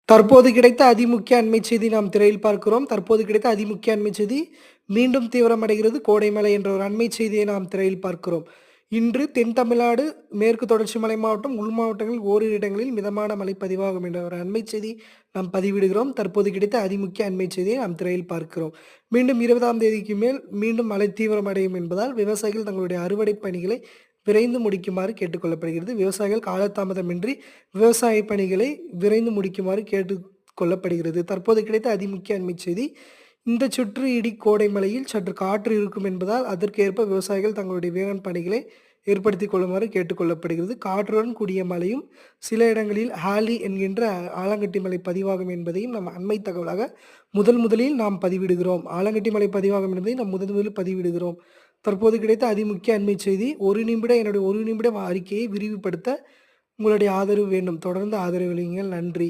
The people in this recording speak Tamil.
தற்போது கிடைத்த அதிமுக்கிய அண்மை செய்தி நாம் திரையில் பார்க்கிறோம். தற்போது கிடைத்த அதிமுக்கிய அண்மை செய்தி மீண்டும் தீவிரமடைகிறது. கோடைமழை என்ற ஒரு அண்மை செய்தியை நாம் திரையில் பார்க்கிறோம். இன்று தென் தமிழ்நாடு, மேற்கு தொடர்ச்சி மலை மாவட்டம், உள் மாவட்டங்களில் ஓரிரு இடங்களில் மிதமான மழை பதிவாகும் என்ற ஒரு அண்மை செய்தி நாம் பதிவிடுகிறோம். தற்போது கிடைத்த அதிமுக்கிய அண்மை செய்தியை நாம் திரையில் பார்க்கிறோம். மீண்டும் 20ஆம் தேதிக்கு மேல் மீண்டும் மழை தீவிரமடையும் என்பதால் விவசாயிகள் தங்களுடைய அறுவடை பணிகளை விரைந்து முடிக்குமாறு கேட்டுக்கொள்ளப்படுகிறது. விவசாயிகள் காலதாமதமின்றி விவசாய பணிகளை விரைந்து முடிக்குமாறு கேட்டுக்கொள்ளப்படுகிறது. தற்போது கிடைத்த அதிமுக்கிய அண்மை செய்தி இந்த சுற்று இடி கோடை மழையில் சற்று காற்று இருக்கும் என்பதால் அதற்கேற்ப விவசாயிகள் தங்களுடைய வேளாண் பணிகளை ஏற்படுத்திக் கொள்ளுமாறு கேட்டுக்கொள்ளப்படுகிறது. காற்றுடன் கூடிய மழையும் சில இடங்களில் ஹாலி என்கின்ற ஆலங்கட்டி மழை பதிவாகும் என்பதையும் நம் அண்மை தகவலாக முதலில் நாம் பதிவிடுகிறோம். ஆலங்கட்டி மழை பதிவாகும் என்பதை நாம் முதலில் பதிவிடுகிறோம். தற்போது கிடைத்த அதிமுக்கிய அண்மை செய்தி என்னுடைய 1 நிமிட அறிக்கையை விரிவுபடுத்த உங்களுடைய ஆதரவு வேண்டும். தொடர்ந்து ஆதரவளியுங்கள். நன்றி.